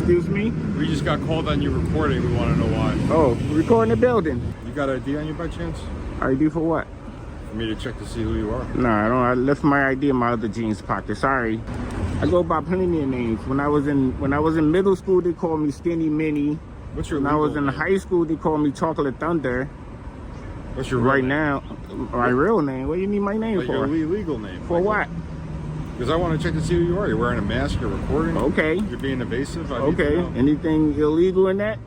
Excuse me? We just got called on you recording. We want to know why. Oh, recording the building. You got ID on you by chance? ID for what? For me to check to see who you are. No, I don't. I left my ID in my other jeans pocket. Sorry. I go by plenty of names. When I was in middle school, they called me Skinny Minnie. What's your When I was in high school, they called me Chocolate Thunder. What's your right now? My real name. What do you need my name for? Your legal name. For what? Because I want to check to see who you are. You're wearing a mask. You're recording. Okay. You're being evasive. Okay. Anything illegal in that?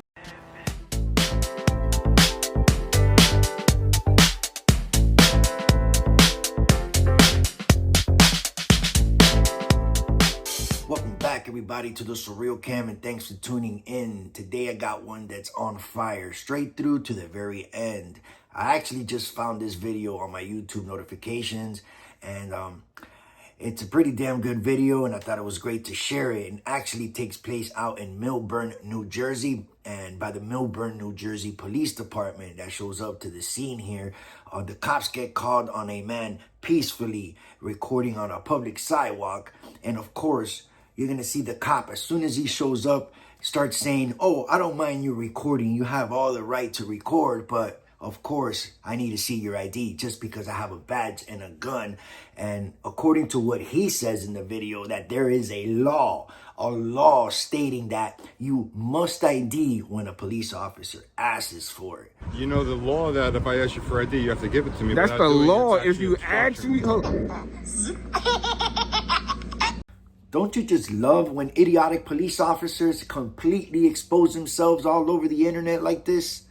Welcome back, everybody, to the Surreal Cam, and thanks for tuning in. Today I got one that's on fire, straight through to the very end. I actually just found this video on my YouTube notifications, and it's a pretty damn good video, and I thought it was great to share it. And actually takes place out in Millburn, New Jersey, and by the Millburn, New Jersey Police Department that shows up to the scene here. The cops get called on a man peacefully recording on a public sidewalk, and of course, you're going to see the cop, as soon as he shows up, start saying, "Oh, I don't mind you recording. You have all the right to record, but of course, I need to see your ID just because I have a badge and a gun." And according to what he says in the video, that there is a law stating that you must ID when a police officer asks for it. You know the law that if I ask you for ID, you have to give it to me. That's the law. If you ask me... Don't you just love when idiotic police officers completely expose themselves all over the internet like this?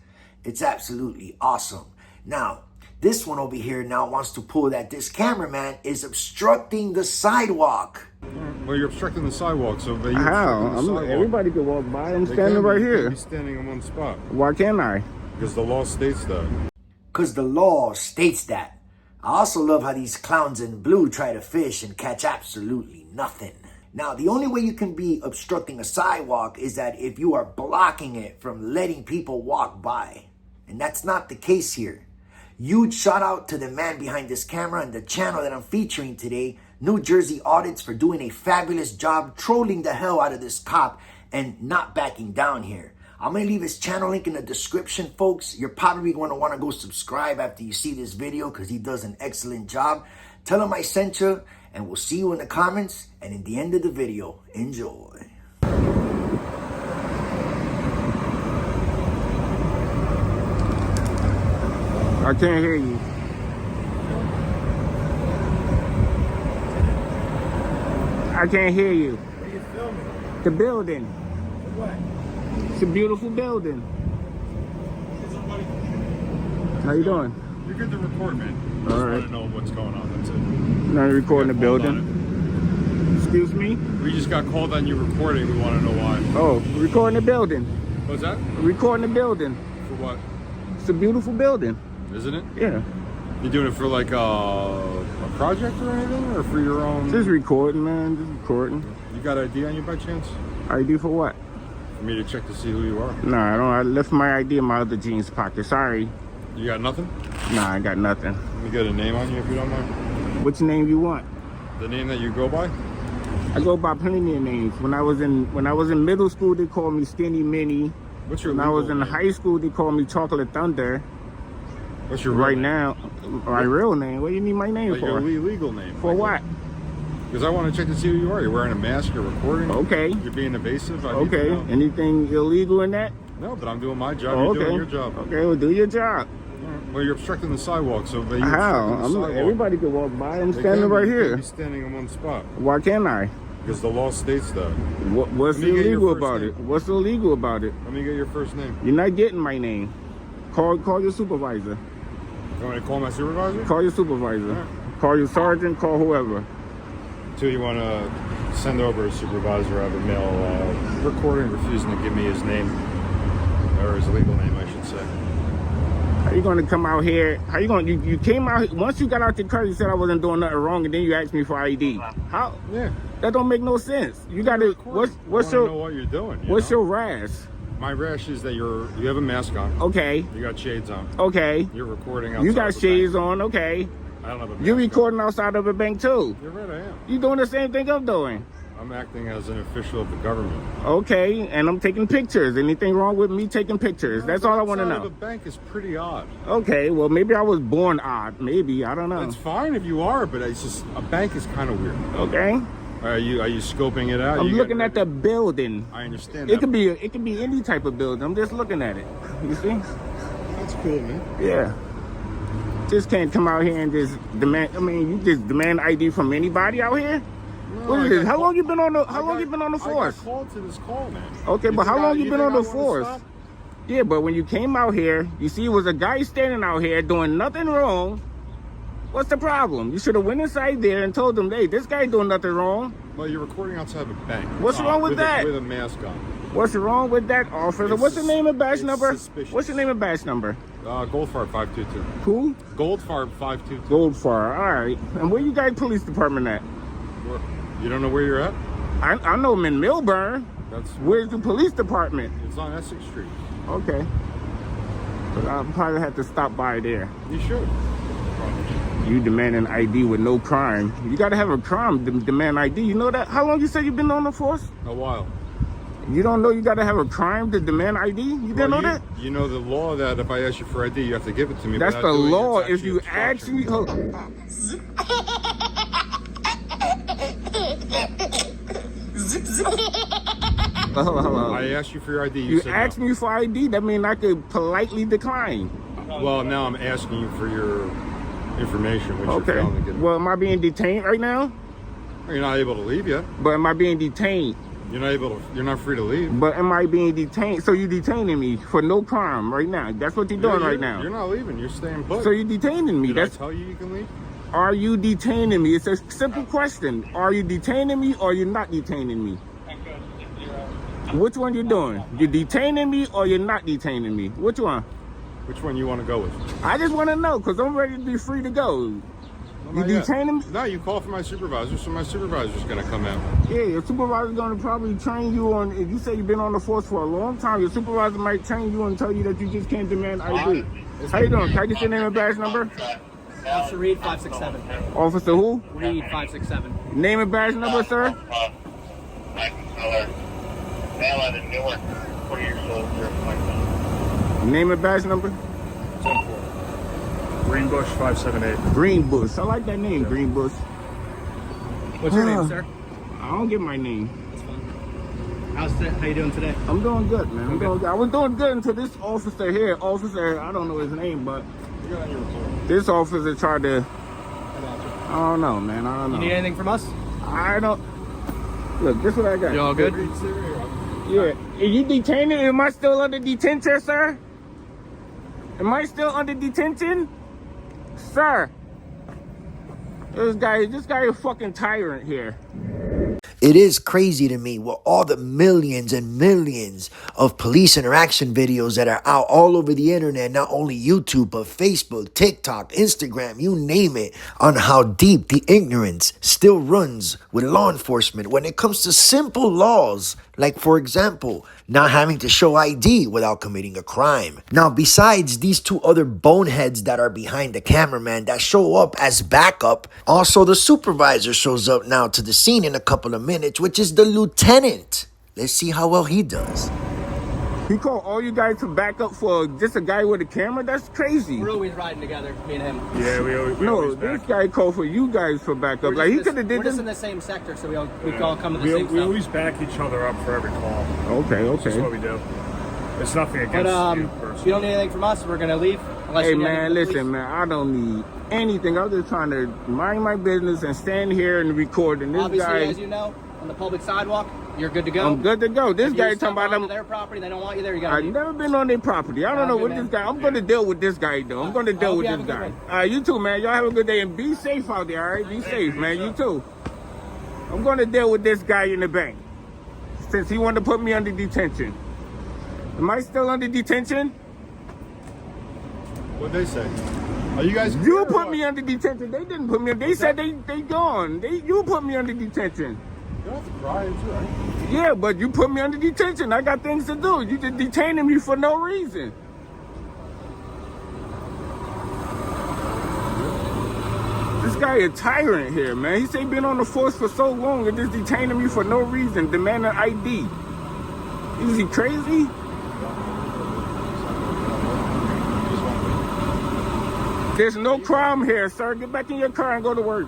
It's absolutely awesome. Now, this one over here now wants to pull that this cameraman is obstructing the sidewalk. Well, you're obstructing the sidewalk, so they... How? Everybody can walk by. I'm standing right here. You're standing in one spot. Why can't I? Because the law states that. Because the law states that. I also love how these clowns in blue try to fish and catch absolutely nothing. Now, the only way you can be obstructing a sidewalk is that if you are blocking it from letting people walk by. And that's not the case here. Huge shout out to the man behind this camera and the channel that I'm featuring today, New Jersey Audits, for doing a fabulous job trolling the hell out of this cop and not backing down here. I'm going to leave his channel link in the description, folks. You're probably going to want to go subscribe after you see this video because he does an excellent job. Tell him I sent you, and we'll see you in the comments. And in the end of the video, enjoy. I can't hear you. I can't hear you. What are you filming? The building. What? It's a beautiful building. How you doing? You're good to record, man. I All just right. want to know what's going on. That's it. Now you're recording the building. Excuse me? We just got called on you recording. We want to know why. Oh, recording the building. What's that? Recording the building. For what? It's a beautiful building. Isn't it? Yeah. You doing it for like a project or anything, or for your own? Just recording, man. Just recording. You got ID on you by chance? ID for what? For me to check to see who you are. No, I don't. I left my ID in my other jeans pocket. Sorry. You got nothing? Nah, I got nothing. Let me get a name on you if you don't mind. Which name you want? The name that you go by? I go by plenty of names. When I was in middle school, they called me Skinny Minnie. What's your When I was in name? high school, they called me Chocolate Thunder. What's your Right name? now, my real name. What do you need my name Like for? your legal name. For what? Because I want to check to see who you are. You're wearing a mask. You're recording. Okay. You're being evasive. Okay. Anything illegal in that? No, but I'm doing my job. Oh, You're doing your job. Okay, well, do your job. Well, you're obstructing the sidewalk, so they... How? Everybody can walk by. I'm standing right here. You're standing in one spot. Why can't I? Because the law states that. What's Let me get your illegal first about name. it? What's illegal about it? Let me get your first name. You're not getting my name. Call your supervisor. You want me to call my supervisor? Call your supervisor. Right. Call your sergeant. Call whoever. Until you want to send over a supervisor, I have a mail recording refusing to give me his name, or his legal name, I should say. How you gonna come out here? How you gonna? You came out once you got out the car. You said I wasn't doing nothing wrong, and then you asked me for ID. How? Yeah. That don't make no sense. You gotta. What's I your? know what you're doing. What's your rash? My rash is that you have a mask on. Okay. You got shades on. Okay. You're recording outside. You got the shades bank. on. Okay. I don't have a mask You're on. recording outside of a bank too. You're right, I am. You doing the same thing I'm doing. I'm acting as an official of the government. Okay, and I'm taking pictures. Anything wrong with me taking pictures? That's all I want to Outside of know. a bank is pretty odd. Okay, well, maybe I was born odd. Maybe, I don't know. That's fine if you are, but it's just a bank is kind of weird. Okay. Are you scoping it out? I'm You looking got- at the building. I understand. It could be any type of building. I'm just looking at it. You see? That's cool, man. Yeah. Just can't come out here and just demand. I mean, you just demand ID from anybody out here. No, What I is this? got How long you been on the? I How long got- you been on the I force? got called to this call, man. Okay, but how long you been on the think I wanna force? stop? Yeah, but when you came out here, you see, it was a guy standing out here doing nothing wrong. What's the problem? You should have went inside there and told them, hey, this guy doing nothing wrong. Well, you're recording outside of a bank. What's wrong with that? With a mask on. What's wrong with that, officer? It's What's the name and badge it's number? suspicious. What's your name and badge number? Goldfarb 522. Who? Goldfarb 522. Goldfar. All right. And where you guys police department at? You don't know where you're at? I know I'm in Millburn. That's Where's the police department? It's on Essex Street. Okay. But I'll probably have to stop by there. You should. You demand an ID with no crime. You got to have a crime to demand ID. You know that? How long you said you've been on the force? A while. You don't know you got to have a crime to demand ID? You didn't know that? You know the law that if I ask you for ID, you have to give it to me. That's without the doing it. law. It's If you actually actually... Hello. I asked you for your ID. You said asked me for ID, that means I could politely decline. no. Well, now I'm asking you for your information, which you're Okay. failing to give. Well, am I being detained right now? You're not able to leave yet. But am I being detained? You're not able to. You're not free to leave. But am I being detained? So you're detaining me for no crime right now. That's what you're doing right now. You're not leaving. You're staying put. So you're detaining me. Did That's I tell you can leave? Are you detaining me? It's a simple question. Are you detaining me or you're not detaining me? Which one you doing? You're detaining me or you're not detaining me? Which one? Which one you want to go with? I just want to know because I'm ready to be free to go. Well, You not yet. detaining me? No, you call for my supervisor, so my supervisor's going to come out. Yeah, your supervisor's going to probably train you on, if you say you've been on the force for a long time, your supervisor might train you and tell you that you just can't demand ID. How you doing? Can I get your name and badge number? Officer Reed 567. Officer who? Reed 567. Name and badge number, sir? Male out of Newark, 40 years old, 0.1. Name and badge number? Greenbush 578. Greenbush. I like that name, Greenbush. What's your name, sir? I don't get my name. How you doing today? I'm doing good, man. I'm doing good. I was doing good until this officer here, I don't know his name, but this officer tried to, I don't know, man. I don't know. You need anything from us? I don't, look, this is what I got. You all good? Yeah. Are you detained? Am I still under detention, sir? Am I still under detention? Sir. This guy is a fucking tyrant here. It is crazy to me with all the millions and millions of police interaction videos that are out all over the internet, not only YouTube, but Facebook, TikTok, Instagram, you name it, on how deep the ignorance still runs with law enforcement when it comes to simple laws, like, for example, not having to show ID without committing a crime. Now, besides these two other boneheads that are behind the cameraman that show up as backup, also the supervisor shows up now to the scene in a couple of minutes, which is the lieutenant. Let's see how well he does. He called all you guys to back up for just a guy with a camera? That's crazy. We're always riding together, me and him. Yeah, we No, always this back. guy called for you guys for backup. Like, he could have did We're just this. in the same sector, so we all come to the same We stuff. always back each other up for every call. Okay, That's what okay. we do. It's nothing against But you if you personally. don't need anything from us, we're gonna leave. Unless Hey you need man, anything from the listen police. man, I don't need anything. I'm just trying to mind my business and stand here and record. And this Obviously, guy, as you know, on the public sidewalk, you're good to go. I'm good to go. This If guy you talking step about onto I'm. their property, they don't want you there. You gotta I've leave. never been on their property. I don't know Sounds what good, this man. guy. I'm going to deal with this guy though. I'm going to I deal hope with you this have a guy. good one. All right, you too, man. Y'all have a good day and be safe out there. All right, be safe, man. You too. I'm going to deal with this guy in the bank since he wanted to put me under detention. Am I still under detention? What'd they say? Are you guys? You clear or put what? me under detention. They didn't put me. They said they gone. You put me under detention. You don't have to cry, it's all right. Yeah, but you put me under detention. I got things to do. You just detaining me for no reason. This guy a tyrant here, man. He say been on the force for so long and just detaining me for no reason, demanding ID. Is he crazy? There's no crime here, sir. Get back in your car and go to work.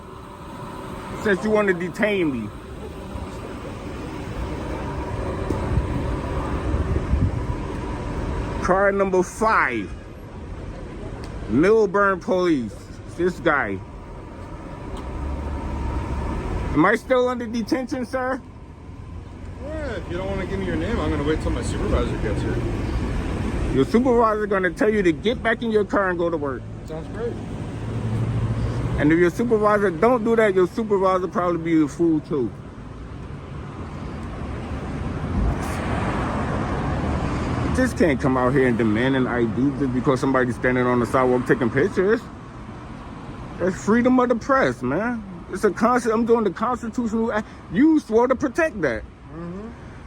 Since you want to detain me. Car number 5. Milburn Police. This guy. Am I still under detention, sir? Yeah, if you don't want to give me your name, I'm going to wait till my supervisor gets here. Your supervisor is going to tell you to get back in your car and go to work. Sounds great. And if your supervisor don't do that, your supervisor probably be a fool too. You just can't come out here and demand an ID just because somebody's standing on the sidewalk taking pictures. That's freedom of the press, man. It's a I'm doing the constitutional act. You swore to protect that.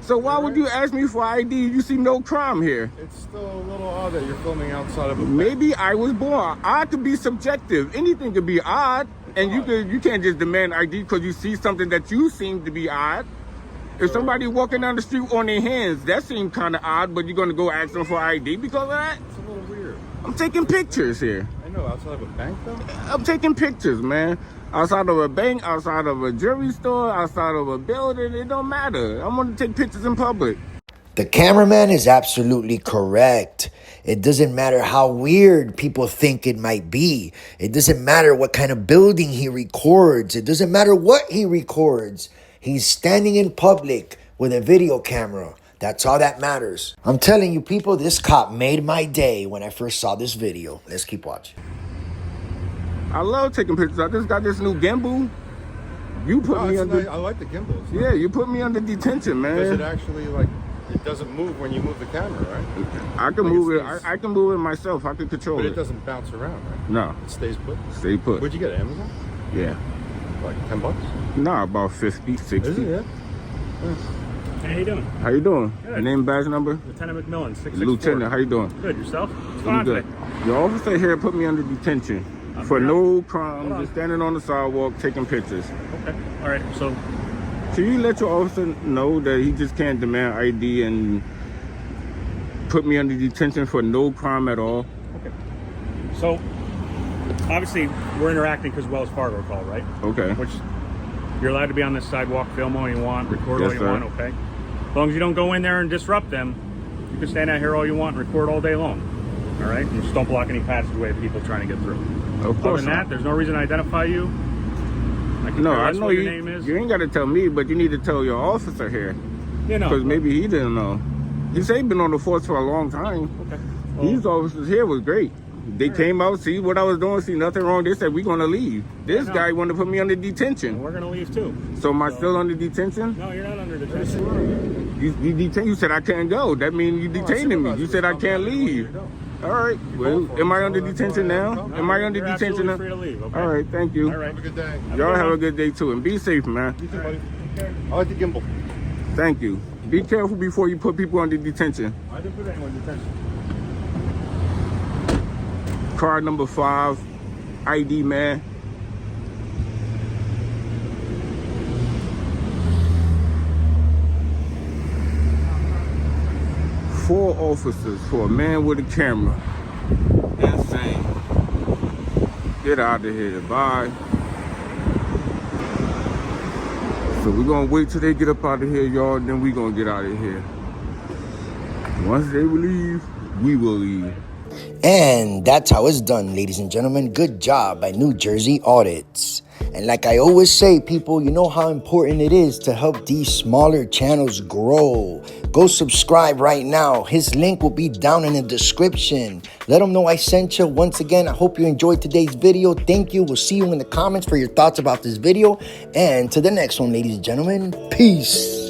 So why would you ask me for ID? You see no crime here. It's still a little odd that you're filming outside of a bank. Maybe I was born. Odd could be subjective. Anything could be odd, and you can't just demand ID because you see something that you seem to be odd. If somebody walking down the street on their hands, that seems kind of odd, but you're gonna go ask them for ID because of that? It's a little weird. I'm taking pictures here. I know, outside of a bank though? I'm taking pictures, man. Outside of a bank, outside of a jewelry store, outside of a building, it don't matter. I'm gonna take pictures in public. The cameraman is absolutely correct. It doesn't matter how weird people think it might be. It doesn't matter what kind of building he records. It doesn't matter what he records. He's standing in public with a video camera. That's all that matters. I'm telling you people, this cop made my day when I first saw this video. Let's keep watching. I love taking pictures. I just got this new gimbal. You put me under. I like the gimbals. Yeah, you put me under detention, man. Because it actually, it doesn't move when you move the camera, right? I can move it. I can move it myself. I can control it. But it doesn't bounce around, right? No. It stays put? Stay put. Where'd you get it, Amazon? Yeah. Like $10? Nah, about 50, 60. Is it, yeah? Hey, how you doing? How you doing? Good. Your name, badge number? Lieutenant McMillan, 664. Lieutenant, how you doing? Good, yourself? What's going I'm on good. today? Your officer here put me under detention for no crime, just standing on the sidewalk taking pictures. Okay, all right, so Can you let your officer know that he just can't demand ID and put me under detention for no crime at all? okay. So obviously we're interacting because Wells Fargo call, right? Okay. Which you're allowed to be on this sidewalk, film all you want, record all Yes, you sir. want, okay? As long as you don't go in there and disrupt them, you can stand out here all you want and record all day long. All right? And just don't block any passageway of people trying to get through. Of Other course than that, not. there's no reason to identify you. I can No, care I less know what your you. name is. You ain't got to tell me, but you need to tell your officer here You know. because maybe he didn't know. He said he been on the force for a long time. Okay. These officers here was great. They came out, see what I was doing, see nothing wrong. They said, we're going to leave. This know. guy wanted to put me under And detention. we're going to leave too. So am I still under detention? No, you're not under detention. You said I can't go. That means you detaining me. You said I can't leave. All right. Well, am I under detention now? Am I under You're detention now? absolutely free to leave, okay? All right. Thank you. All right. Have a good day. Y'all have a good day too. And be safe, man. You too, buddy. I like the gimbal. Thank you. Be careful before you put people under detention. I didn't put anyone in detention. Car number 5, ID man. Four officers for a man with a camera. Insane. Get out of here. Bye. So we're gonna wait till they get up out of here, y'all, then we're gonna get out of here. Once they leave, we will leave. And that's how it's done, ladies and gentlemen. Good job by New Jersey Audits. And like I always say, people, you know how important it is to help these smaller channels grow. Go subscribe right now. His link will be down in the description. Let him know I sent you. Once again, I hope you enjoyed today's video. Thank you. We'll see you in the comments for your thoughts about this video. And to the next one, ladies and gentlemen. Peace.